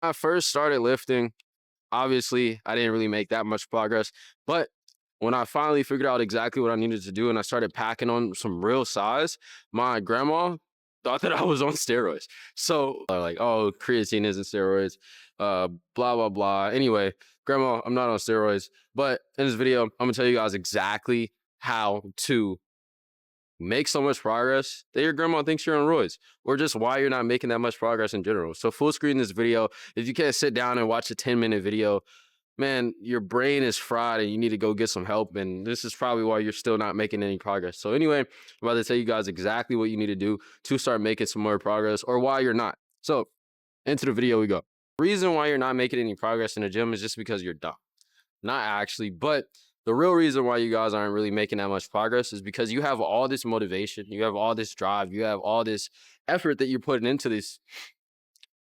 I first started lifting, obviously, I didn't really make that much progress. But when I finally figured out exactly what I needed to do and I started packing on some real size, my grandma thought that I was on steroids. So like, oh, creatine isn't steroids, blah, blah, blah. Anyway, grandma, I'm not on steroids. But in this video, I'm gonna tell you guys exactly how to make so much progress that your grandma thinks you're on roids, or just why you're not making that much progress in general. So full screen this video. If you can't sit down and watch a 10-minute video, man, your brain is fried and you need to go get some help. And this is probably why you're still not making any progress. So anyway, I'm about to tell you guys exactly what you need to do to start making some more progress, or why you're not. So into the video we go. Reason why you're not making any progress in the gym is just because you're dumb. Not actually, but the real reason why you guys aren't really making that much progress is because you have all this motivation, you have all this drive, you have all this effort that you're putting into this.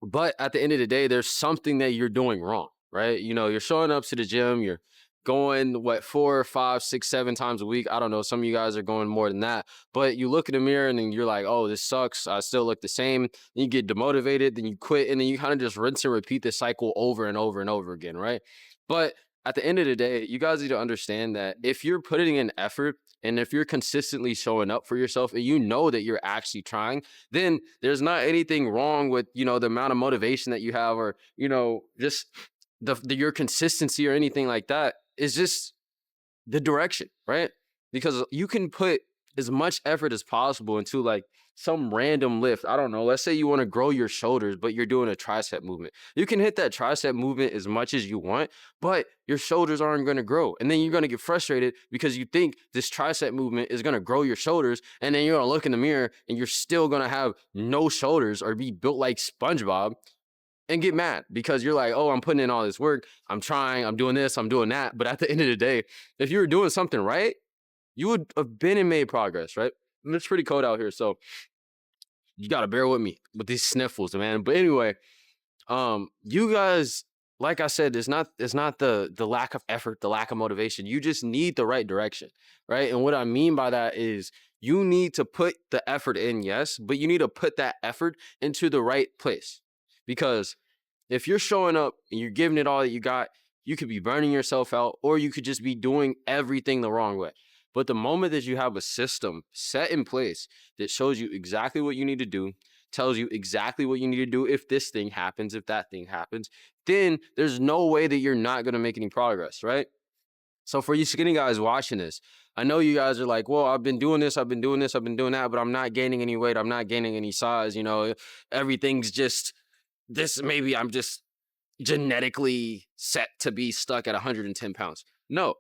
But at the end of the day, there's something that you're doing wrong, right? You know, you're showing up to the gym, you're going what 4, 5, 6, 7 times a week. I don't know. Some of you guys are going more than that, but you look in the mirror and then you're like, oh, this sucks. I still look the same. Then you get demotivated, then you quit, and then you kind of just rinse and repeat this cycle over and over and over again, right? But at the end of the day, you guys need to understand that if you're putting in effort and if you're consistently showing up for yourself and you know that you're actually trying, then there's not anything wrong with, the amount of motivation that you have, or, just your consistency or anything like that. Is just the direction, right? Because you can put as much effort as possible into like some random lift. I don't know. Let's say you want to grow your shoulders, but you're doing a tricep movement. You can hit that tricep movement as much as you want, but your shoulders aren't going to grow. And then you're going to get frustrated because you think this tricep movement is going to grow your shoulders. And then you're going to look in the mirror and you're still going to have no shoulders or be built like SpongeBob and get mad because you're like, oh, I'm putting in all this work. I'm trying, I'm doing this, I'm doing that. But at the end of the day, if you were doing something right, you would have been and made progress, right? And it's pretty cold out here. So you got to bear with me with these sniffles, man. But anyway, you guys, like I said, it's not the lack of effort, the lack of motivation. You just need the right direction, right? And what I mean by that is you need to put the effort in, yes, but you need to put that effort into the right place. Because if you're showing up and you're giving it all that you got, you could be burning yourself out, or you could just be doing everything the wrong way. But the moment that you have a system set in place that shows you exactly what you need to do, tells you exactly what you need to do if this thing happens, if that thing happens, then there's no way that you're not going to make any progress, right? So for you skinny guys watching this, I know you guys are like, well, I've been doing this, I've been doing this, I've been doing that, but I'm not gaining any weight. I'm not gaining any size. Everything's just this. Maybe I'm just genetically set to be stuck at 110 pounds. No,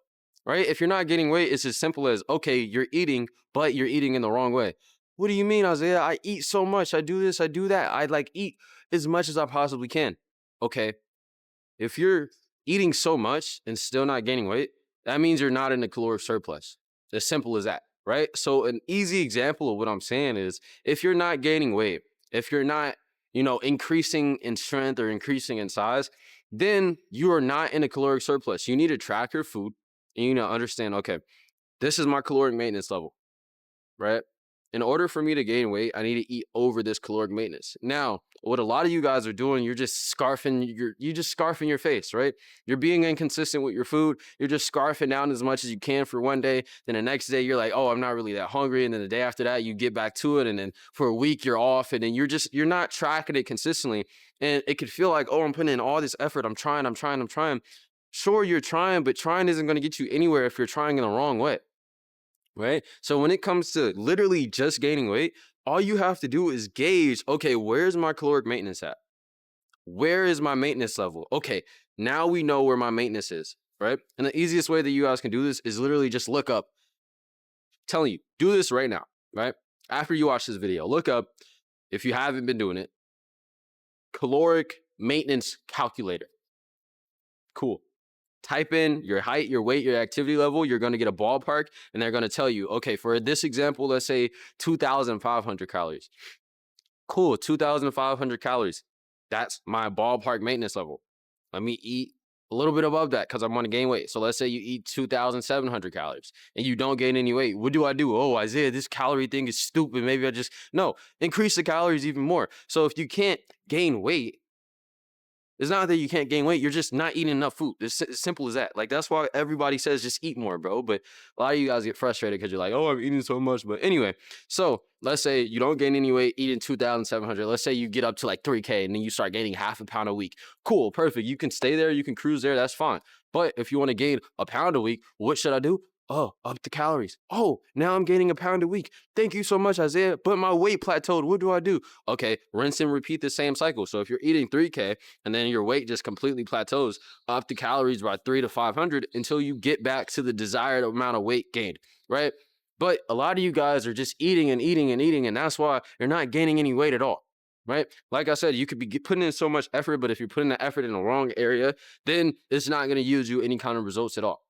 right? If you're not gaining weight, it's as simple as, okay, you're eating, but you're eating in the wrong way. What do you mean, Isaiah? I eat so much. I do this, I do that. I like eat as much as I possibly can. Okay, if you're eating so much and still not gaining weight, that means you're not in a caloric surplus. As simple as that, right? So an easy example of what I'm saying is if you're not gaining weight, if you're not, increasing in strength or increasing in size, then you are not in a caloric surplus. You need to track your food and you need to understand, okay, this is my caloric maintenance level, right? In order for me to gain weight, I need to eat over this caloric maintenance. Now, what a lot of you guys are doing, you're just scarfing your face, right? You're being inconsistent with your food. You're just scarfing down as much as you can for one day. Then the next day you're like, oh, I'm not really that hungry. And then the day after that, you get back to it. And then for a week you're off. And then you're not tracking it consistently. And it could feel like, oh, I'm putting in all this effort. I'm trying. Sure, you're trying, but trying isn't going to get you anywhere if you're trying in the wrong way. Right? So when it comes to literally just gaining weight, all you have to do is gauge, okay, where's my caloric maintenance at? Where is my maintenance level? Okay, now we know where my maintenance is, right? And the easiest way that you guys can do this is literally just look up. I'm telling you, do this right now, right? After you watch this video, look up, if you haven't been doing it, caloric maintenance calculator. Cool. Type in your height, your weight, your activity level. You're going to get a ballpark, and they're going to tell you, okay, for this example, let's say 2,500 calories. Cool, 2,500 calories. That's my ballpark maintenance level. Let me eat a little bit above that because I want to gain weight. So let's say you eat 2,700 calories and you don't gain any weight. What do I do? Oh, Isaiah, this calorie thing is stupid. Maybe no, increase the calories even more. So if you can't gain weight, It's not that you can't gain weight. You're just not eating enough food. It's as simple as that. Like, that's why everybody says just eat more, bro. But a lot of you guys get frustrated because you're like, oh, I'm eating so much. But anyway, so let's say you don't gain any weight, eating 2,700. Let's say you get up to like 3K and then you start gaining half a pound a week. Cool, perfect. You can stay there. You can cruise there. That's fine. But if you want to gain a pound a week, what should I do? Oh, up the calories. Oh, now I'm gaining a pound a week. Thank you so much, Isaiah. But my weight plateaued. What do I do? Okay, rinse and repeat the same cycle. So if you're eating 3K and then your weight just completely plateaus, up the calories by 300 to 500 until you get back to the desired amount of weight gained, right? But a lot of you guys are just eating and eating and eating, and that's why you're not gaining any weight at all, right? Like I said, you could be putting in so much effort, but if you're putting the effort in the wrong area, then it's not going to yield you any kind of results at all.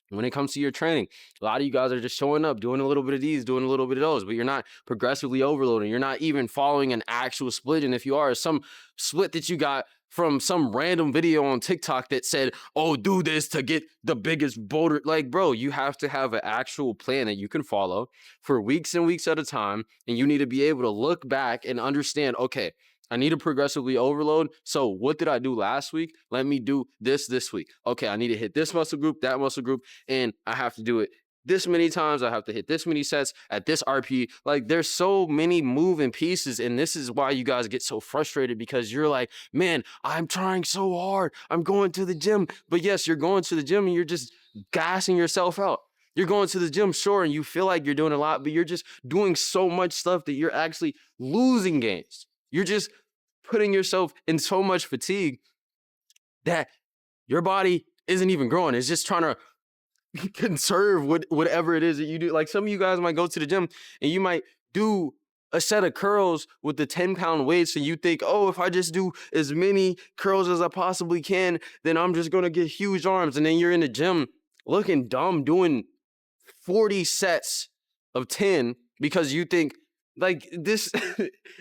When it comes to your training, a lot of you guys are just showing up, doing a little bit of these, doing a little bit of those, but you're not progressively overloading. You're not even following an actual split. And if you are, some split that you got from some random video on TikTok that said, oh, do this to get the biggest boulder. Like, bro, you have to have an actual plan that you can follow for weeks and weeks at a time. And you need to be able to look back and understand, okay, I need to progressively overload. So what did I do last week? Let me do this week. Okay, I need to hit this muscle group, that muscle group, and I have to do it this many times. I have to hit this many sets at this RP. Like, there's so many moving pieces, and this is why you guys get so frustrated, because you're like, man, I'm trying so hard. I'm going to the gym. But yes, you're going to the gym and you're just gassing yourself out. You're going to the gym, sure, and you feel like you're doing a lot, but you're just doing so much stuff that you're actually losing gains. You're just putting yourself in so much fatigue that your body isn't even growing. It's just trying to conserve whatever it is that you do. Like, some of you guys might go to the gym and you might do a set of curls with the 10-pound weights, and you think, oh, if I just do as many curls as I possibly can, then I'm just going to get huge arms. And then you're in the gym looking dumb doing 40 sets of 10 because you think, like, this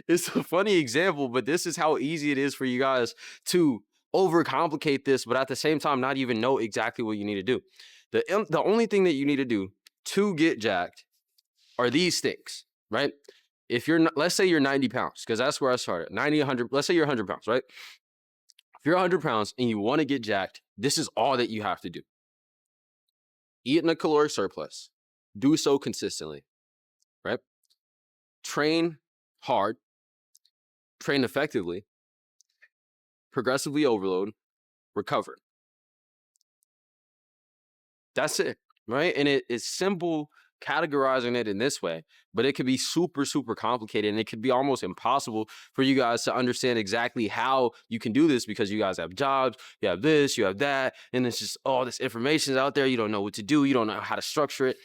is a funny example, but this is how easy it is for you guys to overcomplicate this, but at the same time, not even know exactly what you need to do. The only thing that you need to do to get jacked are these things, right? If you're, let's say you're 90 pounds, because that's where I started, 90, 100, let's say you're 100 pounds, right? If you're 100 pounds and you want to get jacked, this is all that you have to do. Eat in a caloric surplus. Do so consistently, right? Train hard, train effectively, progressively overload, recover. That's it, right? And it's simple categorizing it in this way, but it could be super, super complicated, and it could be almost impossible for you guys to understand exactly how you can do this, because you guys have jobs, you have this, you have that, and it's just all this information is out there. You don't know what to do. You don't know how to structure it.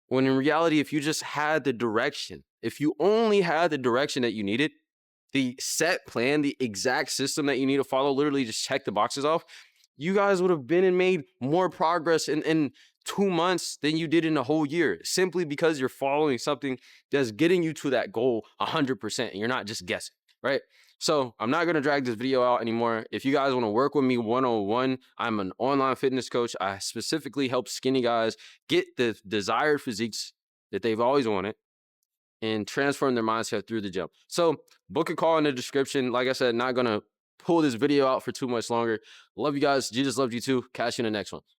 When in reality, if you just had the direction, if you only had the direction that you needed, the set plan, the exact system that you need to follow, literally just check the boxes off, you guys would have been and made more progress in 2 months than you did in a whole year, simply because you're following something that's getting you to that goal 100%, and you're not just guessing, right? So I'm not going to drag this video out anymore. If you guys want to work with me one-on-one, I'm an online fitness coach. I specifically help skinny guys get the desired physiques that they've always wanted and transform their mindset through the gym. So book a call in the description. Like I said, not going to pull this video out for too much longer. Love you guys. Jesus loves you too. Catch you in the next one.